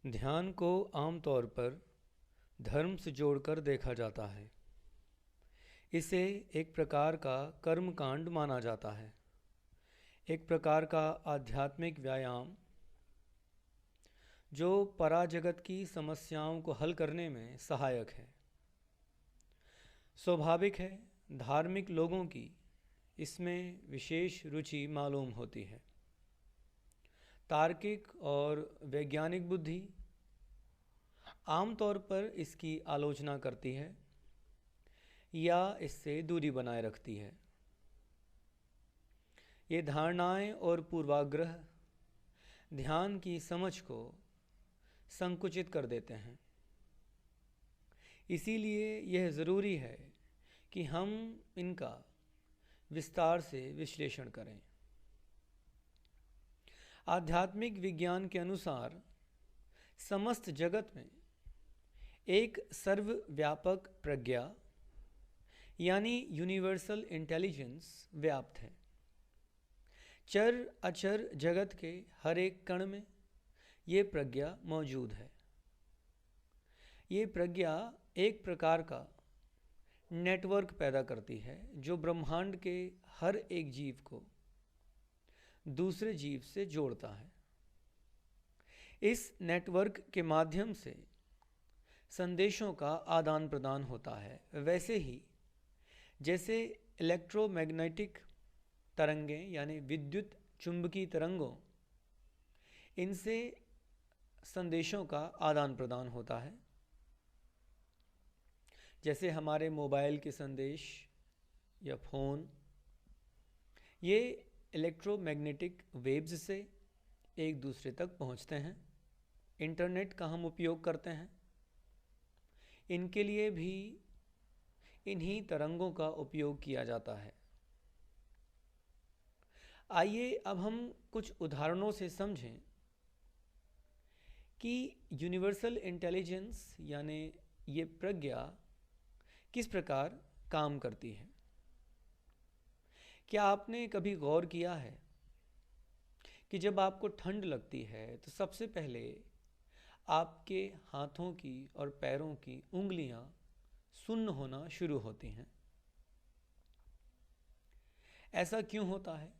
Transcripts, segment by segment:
ध्यान को आमतौर पर धर्म से जोड़कर देखा जाता है। इसे एक प्रकार का कर्मकांड माना जाता है, एक प्रकार का आध्यात्मिक व्यायाम जो पराजगत की समस्याओं को हल करने में सहायक है। स्वाभाविक है, धार्मिक लोगों की इसमें विशेष रुचि मालूम होती है। तार्किक और वैज्ञानिक बुद्धि आमतौर पर इसकी आलोचना करती है या इससे दूरी बनाए रखती है। ये धारणाएं और पूर्वाग्रह ध्यान की समझ को संकुचित कर देते हैं। इसीलिए यह ज़रूरी है कि हम इनका विस्तार से विश्लेषण करें। आध्यात्मिक विज्ञान के अनुसार समस्त जगत में एक सर्वव्यापक प्रज्ञा यानी यूनिवर्सल इंटेलिजेंस व्याप्त है। चर अचर जगत के हर एक कण में ये प्रज्ञा मौजूद है। ये प्रज्ञा एक प्रकार का नेटवर्क पैदा करती है जो ब्रह्मांड के हर एक जीव को दूसरे जीव से जोड़ता है। इस नेटवर्क के माध्यम से संदेशों का आदान प्रदान होता है। वैसे ही जैसे इलेक्ट्रोमैग्नेटिक तरंगें यानी विद्युत चुंबकीय तरंगों, इनसे संदेशों का आदान प्रदान होता है। जैसे हमारे मोबाइल के संदेश या फ़ोन, ये इलेक्ट्रोमैग्नेटिक वेव्स से एक दूसरे तक पहुंचते हैं। इंटरनेट का हम उपयोग करते हैं, इनके लिए भी इन्हीं तरंगों का उपयोग किया जाता है। आइए अब हम कुछ उदाहरणों से समझें कि यूनिवर्सल इंटेलिजेंस यानी ये प्रज्ञा किस प्रकार काम करती है। क्या आपने कभी गौर किया है कि जब आपको ठंड लगती है तो सबसे पहले आपके हाथों की और पैरों की उंगलियां सुन्न होना शुरू होती हैं? ऐसा क्यों होता है?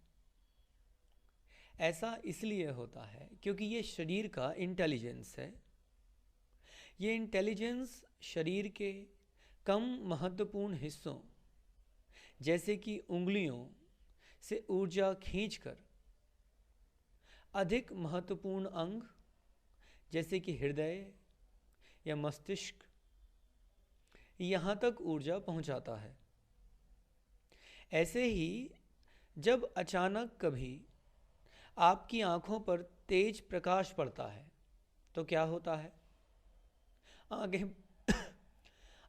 ऐसा इसलिए होता है क्योंकि ये शरीर का इंटेलिजेंस है। ये इंटेलिजेंस शरीर के कम महत्वपूर्ण हिस्सों जैसे कि उंगलियों से ऊर्जा खींचकर अधिक महत्वपूर्ण अंग जैसे कि हृदय या मस्तिष्क, यहाँ तक ऊर्जा पहुँचाता है। ऐसे ही जब अचानक कभी आपकी आँखों पर तेज प्रकाश पड़ता है तो क्या होता है? आंखें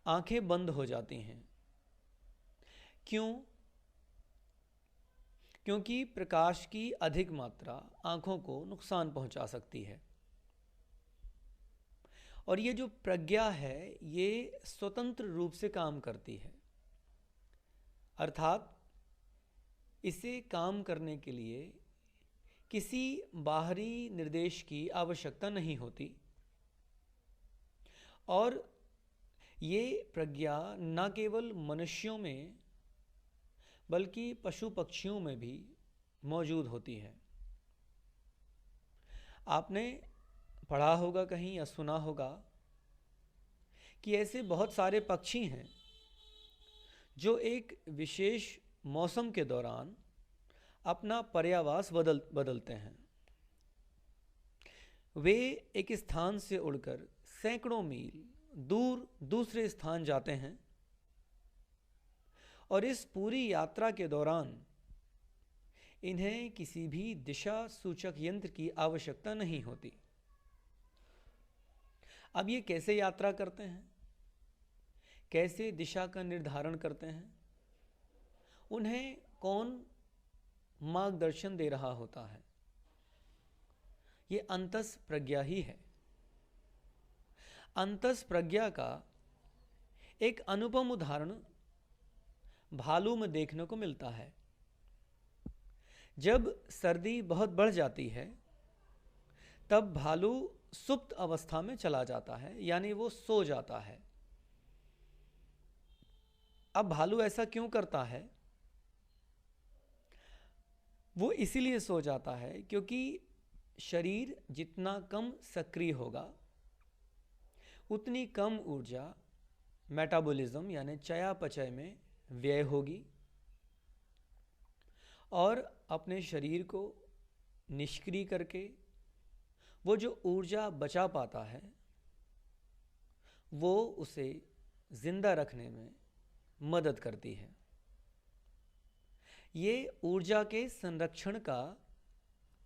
आंखें बंद हो जाती हैं। क्यों? क्योंकि प्रकाश की अधिक मात्रा आँखों को नुकसान पहुंचा सकती है। और ये जो प्रज्ञा है ये स्वतंत्र रूप से काम करती है, अर्थात इसे काम करने के लिए किसी बाहरी निर्देश की आवश्यकता नहीं होती। और ये प्रज्ञा न केवल मनुष्यों में बल्कि पशु पक्षियों में भी मौजूद होती है। आपने पढ़ा होगा कहीं या सुना होगा कि ऐसे बहुत सारे पक्षी हैं जो एक विशेष मौसम के दौरान अपना पर्यावास बदलते हैं। वे एक स्थान से उड़कर सैकड़ों मील दूर दूसरे स्थान जाते हैं और इस पूरी यात्रा के दौरान इन्हें किसी भी दिशा सूचक यंत्र की आवश्यकता नहीं होती। अब ये कैसे यात्रा करते हैं, कैसे दिशा का निर्धारण करते हैं, उन्हें कौन मार्गदर्शन दे रहा होता है? ये अंतस प्रज्ञा ही है। अंतस प्रज्ञा का एक अनुपम उदाहरण भालू में देखने को मिलता है। जब सर्दी बहुत बढ़ जाती है तब भालू सुप्त अवस्था में चला जाता है, यानी वो सो जाता है। अब भालू ऐसा क्यों करता है? वो इसीलिए सो जाता है क्योंकि शरीर जितना कम सक्रिय होगा उतनी कम ऊर्जा मेटाबॉलिज्म यानी चयापचय में व्यय होगी और अपने शरीर को निष्क्रिय करके वो जो ऊर्जा बचा पाता है वो उसे जिंदा रखने में मदद करती है। ये ऊर्जा के संरक्षण का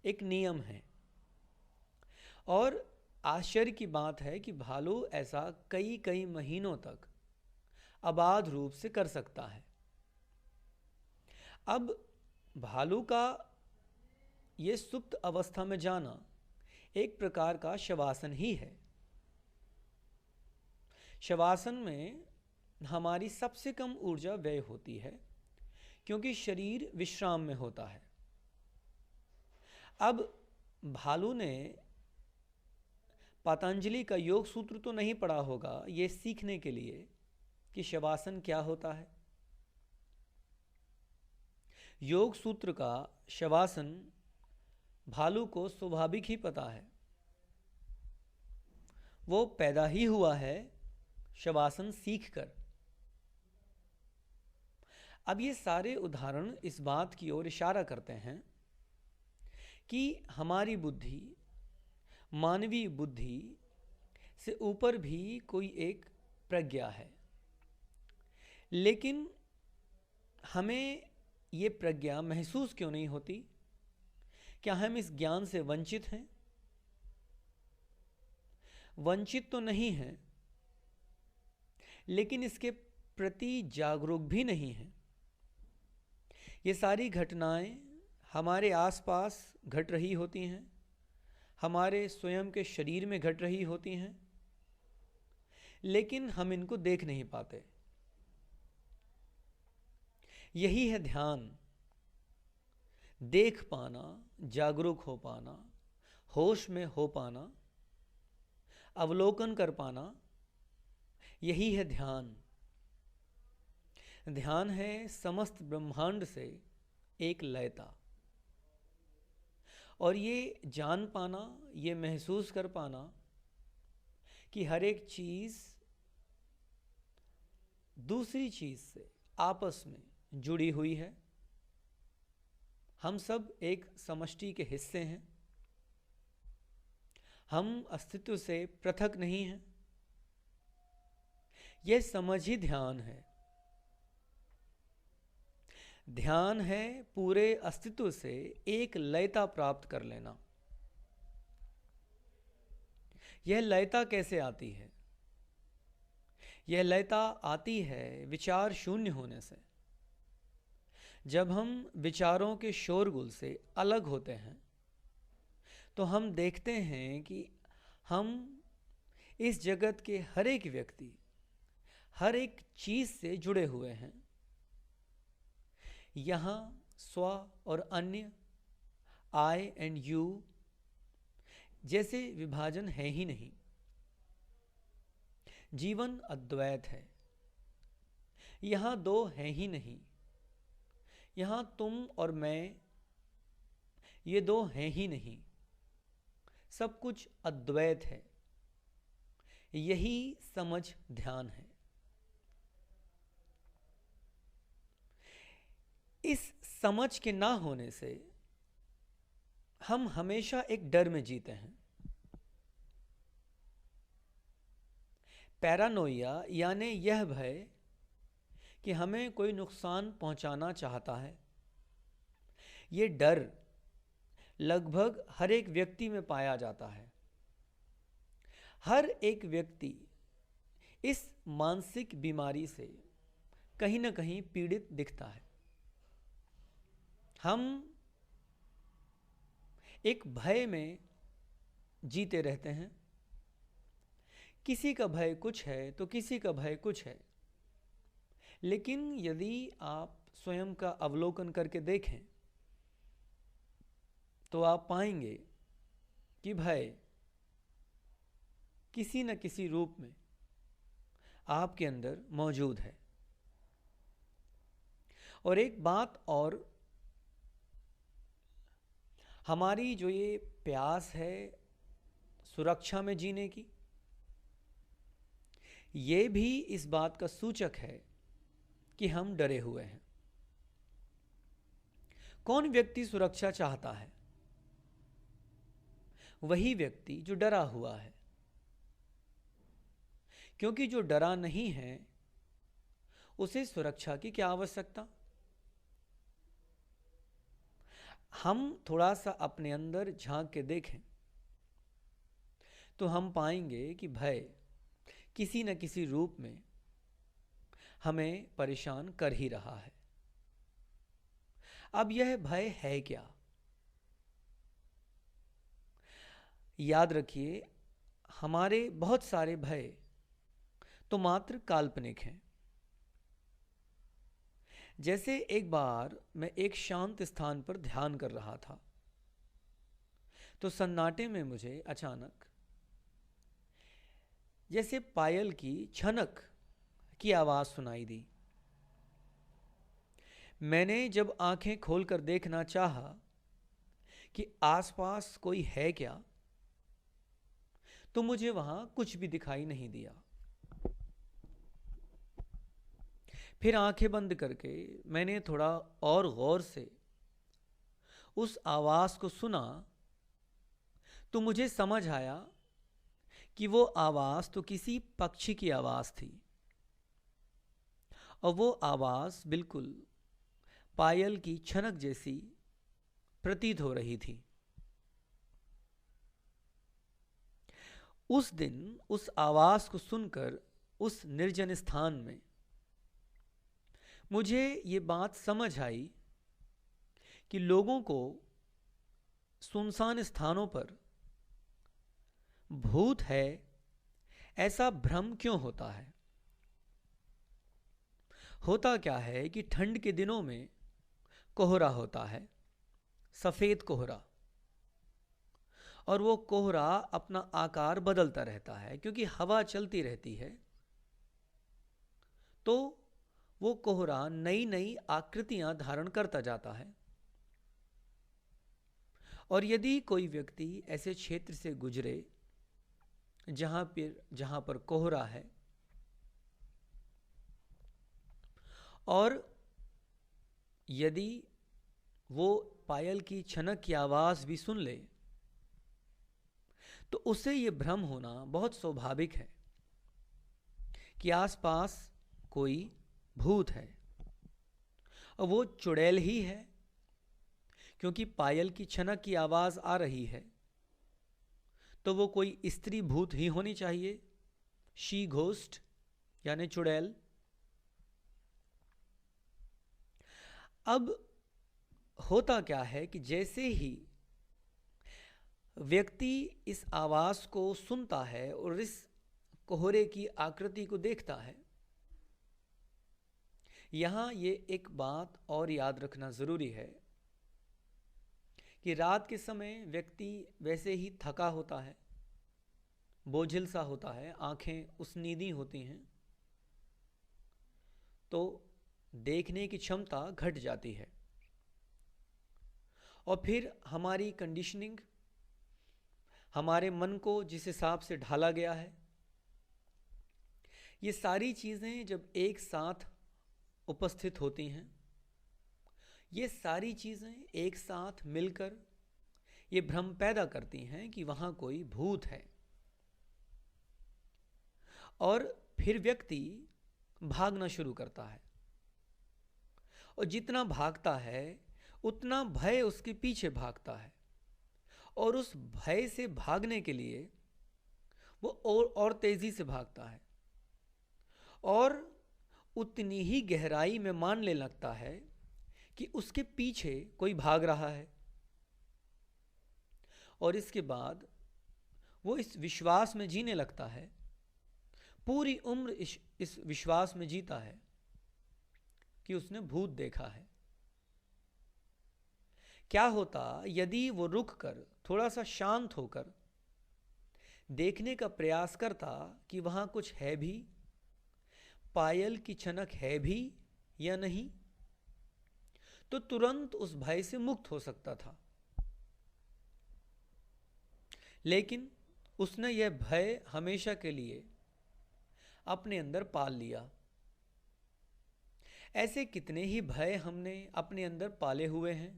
एक नियम है और आश्चर्य की बात है कि भालू ऐसा कई कई महीनों तक अबाध रूप से कर सकता है। अब भालू का ये सुप्त अवस्था में जाना एक प्रकार का शवासन ही है। शवासन में हमारी सबसे कम ऊर्जा व्यय होती है क्योंकि शरीर विश्राम में होता है। अब भालू ने पतंजलि का योग सूत्र तो नहीं पढ़ा होगा ये सीखने के लिए कि शवासन क्या होता है। योग सूत्र का शवासन भालू को स्वाभाविक ही पता है, वो पैदा ही हुआ है शवासन सीखकर। अब ये सारे उदाहरण इस बात की ओर इशारा करते हैं कि हमारी बुद्धि, मानवीय बुद्धि से ऊपर भी कोई एक प्रज्ञा है, लेकिन हमें ये प्रज्ञा महसूस क्यों नहीं होती? क्या हम इस ज्ञान से वंचित हैं? वंचित तो नहीं हैं, लेकिन इसके प्रति जागरूक भी नहीं हैं। ये सारी घटनाएं हमारे आसपास घट रही होती हैं, हमारे स्वयं के शरीर में घट रही होती हैं, लेकिन हम इनको देख नहीं पाते। यही है ध्यान, देख पाना, जागरूक हो पाना, होश में हो पाना, अवलोकन कर पाना, यही है ध्यान। ध्यान है समस्त ब्रह्मांड से एक लयता, और ये जान पाना, ये महसूस कर पाना कि हर एक चीज दूसरी चीज से आपस में जुड़ी हुई है। हम सब एक समष्टि के हिस्से हैं, हम अस्तित्व से पृथक नहीं हैं। यह समझ ही ध्यान है। ध्यान है पूरे अस्तित्व से एक लयता प्राप्त कर लेना। यह लयता कैसे आती है? यह लयता आती है विचार शून्य होने से। जब हम विचारों के शोरगुल से अलग होते हैं तो हम देखते हैं कि हम इस जगत के हर एक व्यक्ति, हर एक चीज से जुड़े हुए हैं। यहाँ स्व और अन्य, आई एंड यू जैसे विभाजन है ही नहीं। जीवन अद्वैत है। यहाँ दो हैं ही नहीं। यहाँ तुम और मैं, ये दो हैं ही नहीं। सब कुछ अद्वैत है। यही समझ ध्यान है। इस समझ के ना होने से हम हमेशा एक डर में जीते हैं। पैरानोइया यानी यह भय कि हमें कोई नुकसान पहुंचाना चाहता है। ये डर लगभग हर एक व्यक्ति में पाया जाता है। हर एक व्यक्ति इस मानसिक बीमारी से कहीं ना कहीं पीड़ित दिखता है। हम एक भय में जीते रहते हैं। किसी का भय कुछ है तो किसी का भय कुछ है, लेकिन यदि आप स्वयं का अवलोकन करके देखें तो आप पाएंगे कि भय किसी न किसी रूप में आपके अंदर मौजूद है। और एक बात और, हमारी जो ये प्यास है सुरक्षा में जीने की, ये भी इस बात का सूचक है कि हम डरे हुए हैं। कौन व्यक्ति सुरक्षा चाहता है? वही व्यक्ति जो डरा हुआ है, क्योंकि जो डरा नहीं है उसे सुरक्षा की क्या आवश्यकता। हम थोड़ा सा अपने अंदर झांक के देखें तो हम पाएंगे कि भय किसी न किसी रूप में हमें परेशान कर ही रहा है। अब यह भय है क्या? याद रखिए, हमारे बहुत सारे भय तो मात्र काल्पनिक हैं। जैसे एक बार मैं एक शांत स्थान पर ध्यान कर रहा था, तो सन्नाटे में मुझे अचानक जैसे पायल की छनक की आवाज सुनाई दी। मैंने जब आंखें खोलकर देखना चाहा कि आसपास कोई है क्या, तो मुझे वहां कुछ भी दिखाई नहीं दिया। फिर आंखें बंद करके मैंने थोड़ा और गौर से उस आवाज को सुना, तो मुझे समझ आया कि वो आवाज तो किसी पक्षी की आवाज थी, और वो आवाज बिल्कुल पायल की छनक जैसी प्रतीत हो रही थी। उस दिन उस आवाज को सुनकर उस निर्जन स्थान में मुझे ये बात समझ आई कि लोगों को सुनसान स्थानों पर भूत है ऐसा भ्रम क्यों होता है। होता क्या है कि ठंड के दिनों में कोहरा होता है, सफेद कोहरा, और वो कोहरा अपना आकार बदलता रहता है क्योंकि हवा चलती रहती है। तो वो कोहरा नई नई आकृतियां धारण करता जाता है। और यदि कोई व्यक्ति ऐसे क्षेत्र से गुजरे जहां पर कोहरा है, और यदि वो पायल की छनक की आवाज भी सुन ले, तो उसे ये भ्रम होना बहुत स्वाभाविक है कि आसपास कोई भूत है, और वो चुड़ैल ही है, क्योंकि पायल की छनक की आवाज आ रही है तो वो कोई स्त्री भूत ही होनी चाहिए, शी घोस्ट यानी चुड़ैल। अब होता क्या है कि जैसे ही व्यक्ति इस आवाज को सुनता है और इस कोहरे की आकृति को देखता है, यहां ये एक बात और याद रखना जरूरी है कि रात के समय व्यक्ति वैसे ही थका होता है, बोझिल सा होता है, आंखें उसनीदी होती हैं, तो देखने की क्षमता घट जाती है। और फिर हमारी कंडीशनिंग, हमारे मन को जिस हिसाब से ढाला गया है, ये सारी चीज़ें जब एक साथ उपस्थित होती हैं, ये सारी चीज़ें एक साथ मिलकर ये भ्रम पैदा करती हैं कि वहाँ कोई भूत है। और फिर व्यक्ति भागना शुरू करता है, और जितना भागता है उतना भय उसके पीछे भागता है, और उस भय से भागने के लिए वो और तेजी से भागता है, और उतनी ही गहराई में मानने लगता है कि उसके पीछे कोई भाग रहा है। और इसके बाद वो इस विश्वास में जीने लगता है, पूरी उम्र इस विश्वास में जीता है कि उसने भूत देखा है। क्या होता यदि वो रुक कर थोड़ा सा शांत होकर देखने का प्रयास करता कि वहां कुछ है भी, पायल की छनक है भी या नहीं, तो तुरंत उस भय से मुक्त हो सकता था। लेकिन उसने यह भय हमेशा के लिए अपने अंदर पाल लिया। ऐसे कितने ही भय हमने अपने अंदर पाले हुए हैं।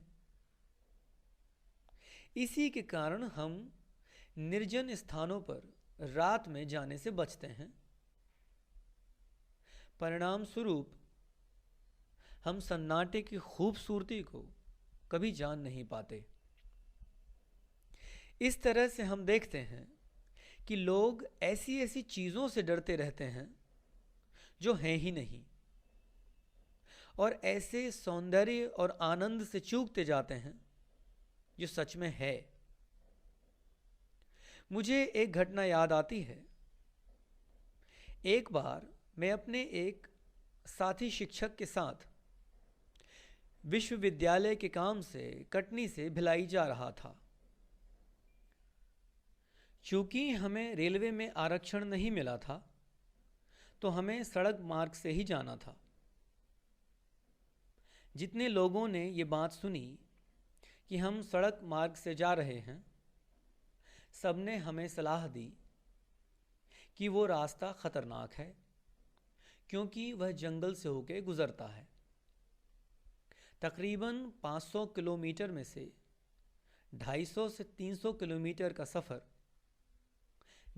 इसी के कारण हम निर्जन स्थानों पर रात में जाने से बचते हैं। परिणाम स्वरूप हम सन्नाटे की खूबसूरती को कभी जान नहीं पाते। इस तरह से हम देखते हैं कि लोग ऐसी ऐसी चीज़ों से डरते रहते हैं जो हैं ही नहीं, और ऐसे सौंदर्य और आनंद से चूकते जाते हैं जो सच में है। मुझे एक घटना याद आती है। एक बार मैं अपने एक साथी शिक्षक के साथ विश्वविद्यालय के काम से कटनी से भिलाई जा रहा था। चूंकि हमें रेलवे में आरक्षण नहीं मिला था, तो हमें सड़क मार्ग से ही जाना था। जितने लोगों ने ये बात सुनी कि हम सड़क मार्ग से जा रहे हैं, सबने हमें सलाह दी कि वो रास्ता खतरनाक है, क्योंकि वह जंगल से होकर गुजरता है। तकरीबन 500 किलोमीटर में से 250 से 300 किलोमीटर का सफ़र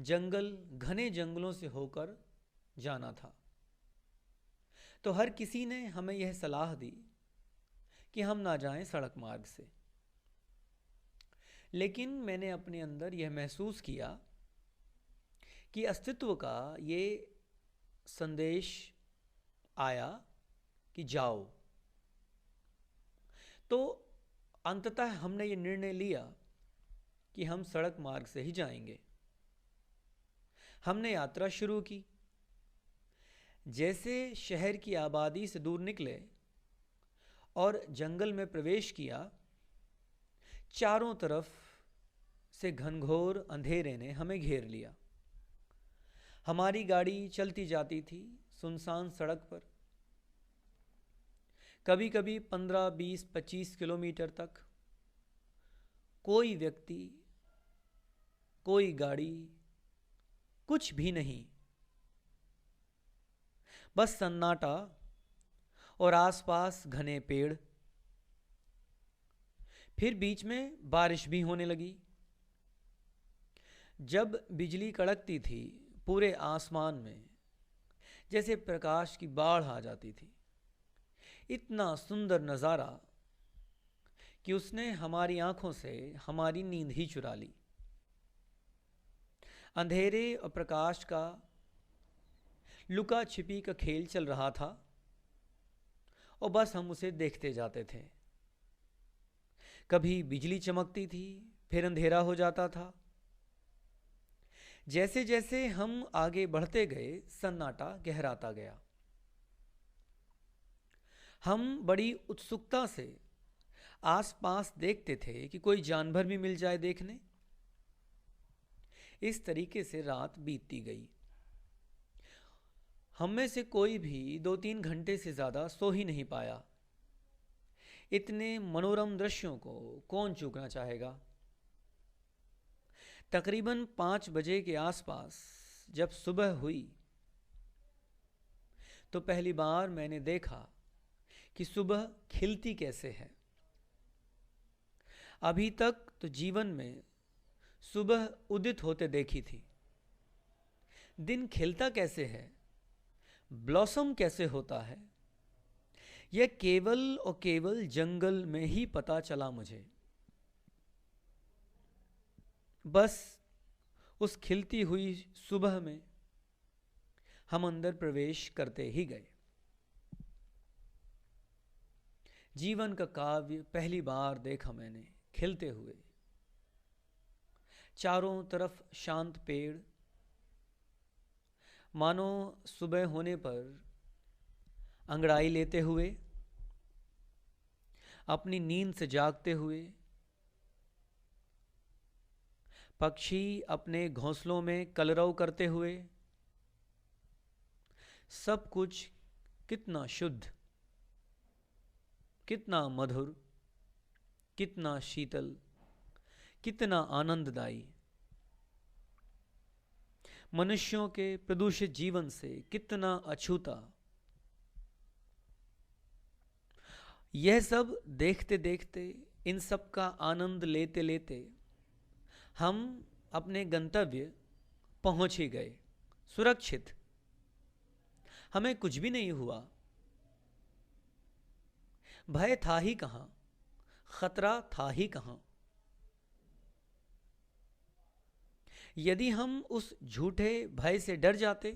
जंगल, घने जंगलों से होकर जाना था। तो हर किसी ने हमें यह सलाह दी कि हम ना जाएं सड़क मार्ग से। लेकिन मैंने अपने अंदर यह महसूस किया कि अस्तित्व का ये संदेश आया कि जाओ। तो अंततः हमने ये निर्णय लिया कि हम सड़क मार्ग से ही जाएंगे। हमने यात्रा शुरू की। जैसे शहर की आबादी से दूर निकले और जंगल में प्रवेश किया, चारों तरफ से घनघोर अंधेरे ने हमें घेर लिया। हमारी गाड़ी चलती जाती थी सुनसान सड़क पर, कभी कभी 15, 20, 25 किलोमीटर तक। कोई व्यक्ति, कोई गाड़ी, कुछ भी नहीं, बस सन्नाटा और आसपास घने पेड़। फिर बीच में बारिश भी होने लगी। जब बिजली कड़कती थी पूरे आसमान में, जैसे प्रकाश की बाढ़ आ जाती थी। इतना सुंदर नज़ारा कि उसने हमारी आंखों से हमारी नींद ही चुरा ली। अंधेरे और प्रकाश का लुका छिपी का खेल चल रहा था और बस हम उसे देखते जाते थे। कभी बिजली चमकती थी, फिर अंधेरा हो जाता था। जैसे जैसे हम आगे बढ़ते गए, सन्नाटा गहराता गया। हम बड़ी उत्सुकता से आसपास देखते थे कि कोई जानवर भी मिल जाए देखने। इस तरीके से रात बीतती गई। हम में से कोई भी 2-3 घंटे से ज़्यादा सो ही नहीं पाया। इतने मनोरम दृश्यों को कौन चूकना चाहेगा। तकरीबन 5 बजे के आसपास जब सुबह हुई, तो पहली बार मैंने देखा कि सुबह खिलती कैसे है। अभी तक तो जीवन में सुबह उदित होते देखी थी। दिन खिलता कैसे है, ब्लॉसम कैसे होता है, यह केवल और केवल जंगल में ही पता चला मुझे। बस उस खिलती हुई सुबह में हम अंदर प्रवेश करते ही गए। जीवन का काव्य पहली बार देखा मैंने खिलते हुए। चारों तरफ शांत पेड़, मानो सुबह होने पर अंगड़ाई लेते हुए। अपनी नींद से जागते हुए, पक्षी अपने घोंसलों में कलरव करते हुए, सब कुछ कितना शुद्ध, कितना मधुर, कितना शीतल, कितना आनंददायी, मनुष्यों के प्रदूषित जीवन से कितना अछूता। यह सब देखते देखते, इन सब का आनंद लेते लेते हम अपने गंतव्य पहुंच ही गए, सुरक्षित। हमें कुछ भी नहीं हुआ। भय था ही कहां, खतरा था ही कहां। यदि हम उस झूठे भय से डर जाते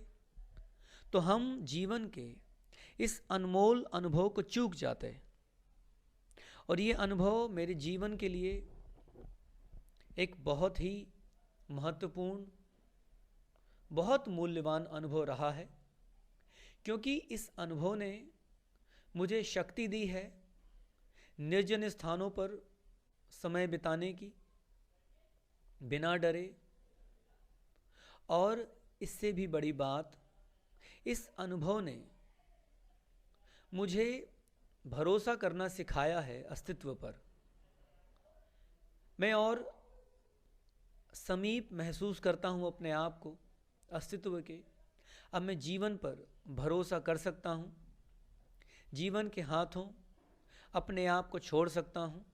तो हम जीवन के इस अनमोल अनुभव को चूक जाते। और ये अनुभव मेरे जीवन के लिए एक बहुत ही महत्वपूर्ण, बहुत मूल्यवान अनुभव रहा है, क्योंकि इस अनुभव ने मुझे शक्ति दी है निर्जन स्थानों पर समय बिताने की, बिना डरे। और इससे भी बड़ी बात, इस अनुभव ने मुझे भरोसा करना सिखाया है अस्तित्व पर। मैं और समीप महसूस करता हूँ अपने आप को अस्तित्व के। अब मैं जीवन पर भरोसा कर सकता हूँ, जीवन के हाथों अपने आप को छोड़ सकता हूँ।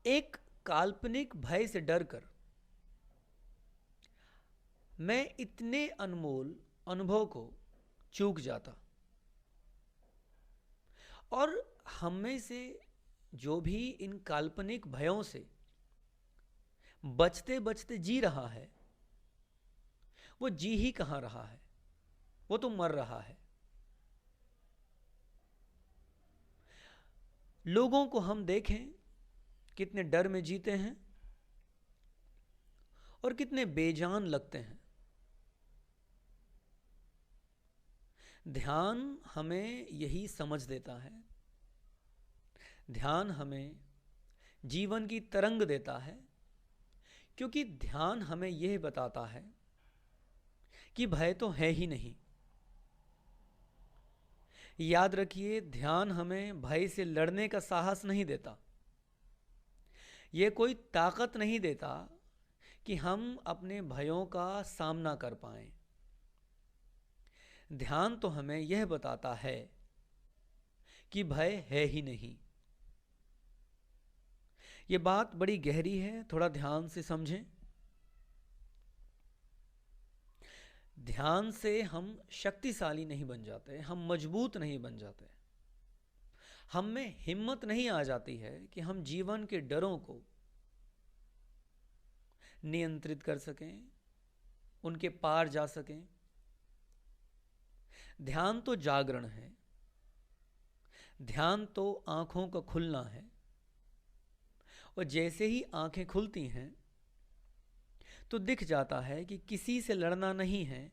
एक काल्पनिक भय से डरकर मैं इतने अनमोल अनुभव को चूक जाता। और हम में से जो भी इन काल्पनिक भयों से बचते बचते जी रहा है, वो जी ही कहां रहा है, वो तो मर रहा है। लोगों को हम देखें कितने डर में जीते हैं और कितने बेजान लगते हैं। ध्यान हमें यही समझ देता है। ध्यान हमें जीवन की तरंग देता है, क्योंकि ध्यान हमें यह बताता है कि भय तो है ही नहीं। याद रखिए, ध्यान हमें भय से लड़ने का साहस नहीं देता। यह कोई ताकत नहीं देता कि हम अपने भयों का सामना कर पाएं। ध्यान तो हमें यह बताता है कि भय है ही नहीं। यह बात बड़ी गहरी है, थोड़ा ध्यान से समझें। ध्यान से हम शक्तिशाली नहीं बन जाते, हम मजबूत नहीं बन जाते। हम में हिम्मत नहीं आ जाती है कि हम जीवन के डरों को नियंत्रित कर सकें, उनके पार जा सकें। ध्यान तो जागरण है, ध्यान तो आंखों का खुलना है। और जैसे ही आंखें खुलती हैं तो दिख जाता है कि किसी से लड़ना नहीं है,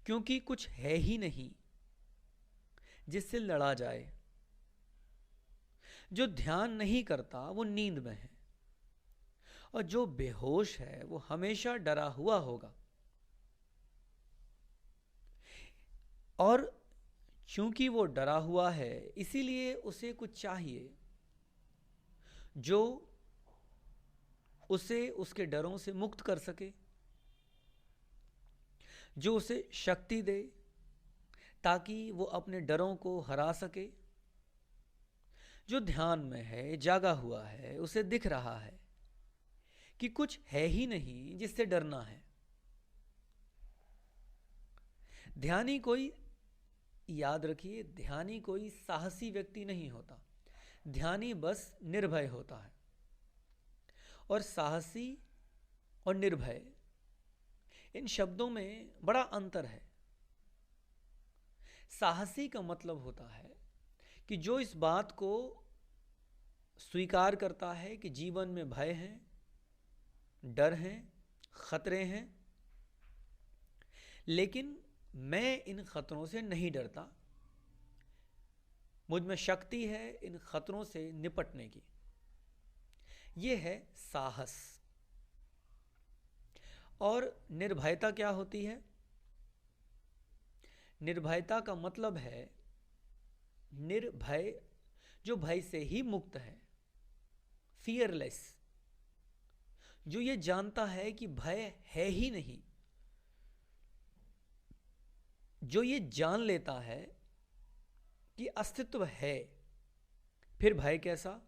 क्योंकि कुछ है ही नहीं जिससे लड़ा जाए। जो ध्यान नहीं करता वो नींद में है, और जो बेहोश है वो हमेशा डरा हुआ होगा। और चूंकि वो डरा हुआ है, इसीलिए उसे कुछ चाहिए जो उसे उसके डरों से मुक्त कर सके, जो उसे शक्ति दे ताकि वो अपने डरों को हरा सके। जो ध्यान में है, जागा हुआ है, उसे दिख रहा है कि कुछ है ही नहीं जिससे डरना है। ध्यानी कोई, याद रखिए, ध्यानी कोई साहसी व्यक्ति नहीं होता। ध्यानी बस निर्भय होता है। और साहसी और निर्भय, इन शब्दों में बड़ा अंतर है। साहसी का मतलब होता है कि जो इस बात को स्वीकार करता है कि जीवन में भय है, डर है, खतरे हैं, लेकिन मैं इन खतरों से नहीं डरता, मुझ में शक्ति है इन खतरों से निपटने की। ये है साहस। और निर्भयता क्या होती है? निर्भयता का मतलब है निर्भय, जो भय से ही मुक्त है, फियरलेस, जो ये जानता है कि भय है ही नहीं, जो ये जान लेता है कि अस्तित्व है, फिर भय कैसा?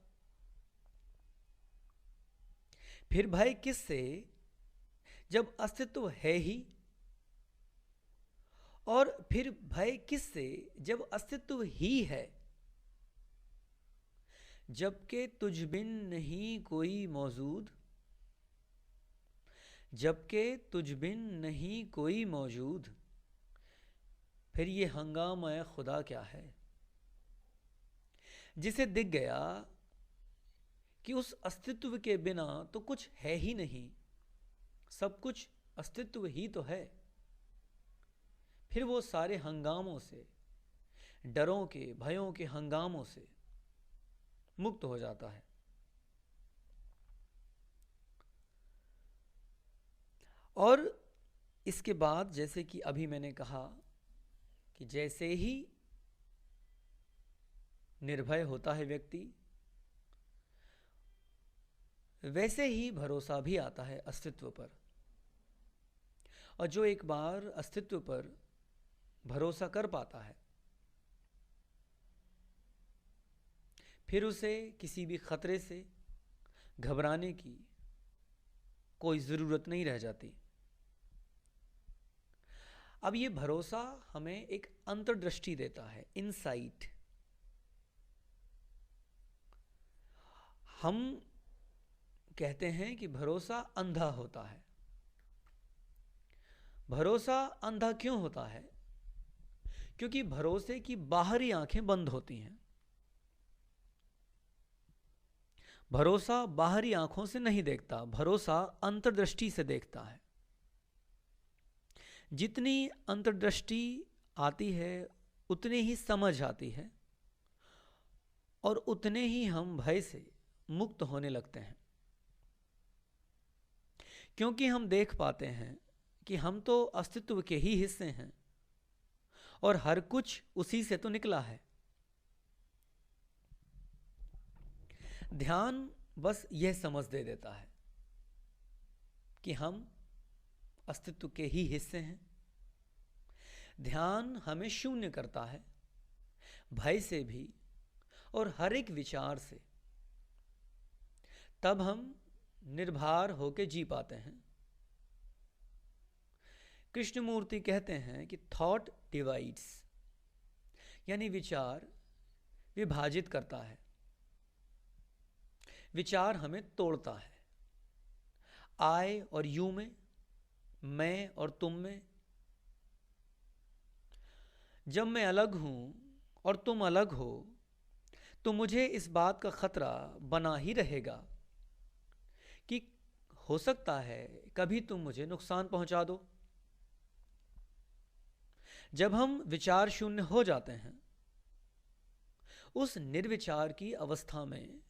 फिर भय किससे, जब अस्तित्व है ही? और फिर भय किससे, जब अस्तित्व ही है? जबकि तुझ बिन नहीं कोई मौजूद, जबकि तुझ बिन नहीं कोई मौजूद, फिर ये हंगामा खुदा क्या है? जिसे दिख गया कि उस अस्तित्व के बिना तो कुछ है ही नहीं, सब कुछ अस्तित्व ही तो है, फिर वो सारे हंगामों से, डरों के, भयों के हंगामों से मुक्त हो जाता है। और इसके बाद, जैसे कि अभी मैंने कहा कि जैसे ही निर्भय होता है व्यक्ति, वैसे ही भरोसा भी आता है अस्तित्व पर। और जो एक बार अस्तित्व पर भरोसा कर पाता है, फिर उसे किसी भी खतरे से घबराने की कोई ज़रूरत नहीं रह जाती। अब ये भरोसा हमें एक अंतर्दृष्टि देता है, इनसाइट। हम कहते हैं कि भरोसा अंधा होता है। भरोसा अंधा क्यों होता है? क्योंकि भरोसे की बाहरी आंखें बंद होती हैं। भरोसा बाहरी आंखों से नहीं देखता, भरोसा अंतर्दृष्टि से देखता है। जितनी अंतर्दृष्टि आती है उतनी ही समझ आती है, और उतने ही हम भय से मुक्त होने लगते हैं। क्योंकि हम देख पाते हैं कि हम तो अस्तित्व के ही हिस्से हैं, और हर कुछ उसी से तो निकला है। ध्यान बस यह समझ दे देता है कि हम अस्तित्व के ही हिस्से हैं। ध्यान हमें शून्य करता है, भय से भी और हर एक विचार से। तब हम निर्भर होकर जी पाते हैं। कृष्णमूर्ति कहते हैं कि थॉट डिवाइड्स, यानी विचार विभाजित करता है, विचार हमें तोड़ता है। आई और यू में, मैं और तुम में। जब मैं अलग हूं और तुम अलग हो, तो मुझे इस बात का खतरा बना ही रहेगा कि हो सकता है कभी तुम मुझे नुकसान पहुंचा दो। जब हम विचार शून्य हो जाते हैं, उस निर्विचार की अवस्था में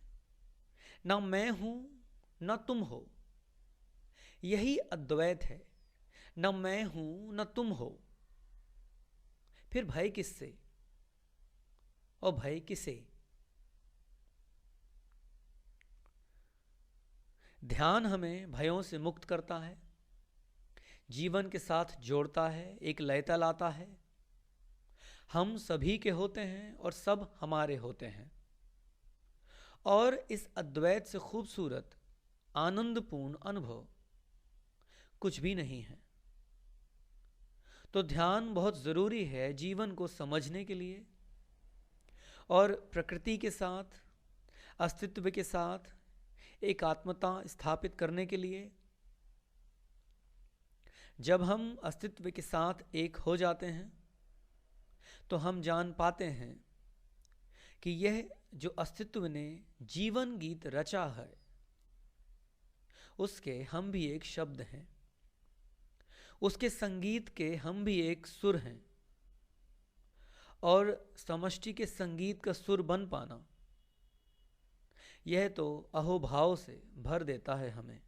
ना मैं हूं ना तुम हो, यही अद्वैत है। न मैं हूं न तुम हो, फिर भय किससे और भय किसे? ध्यान हमें भयों से मुक्त करता है, जीवन के साथ जोड़ता है, एक लयता लाता है। हम सभी के होते हैं और सब हमारे होते हैं, और इस अद्वैत से खूबसूरत आनंदपूर्ण अनुभव कुछ भी नहीं है। तो ध्यान बहुत ज़रूरी है जीवन को समझने के लिए, और प्रकृति के साथ, अस्तित्व के साथ एकात्मता स्थापित करने के लिए। जब हम अस्तित्व के साथ एक हो जाते हैं, तो हम जान पाते हैं कि यह जो अस्तित्व ने जीवन गीत रचा है, उसके हम भी एक शब्द हैं, उसके संगीत के हम भी एक सुर हैं, और समष्टि के संगीत का सुर बन पाना, यह तो अहोभाव से भर देता है हमें।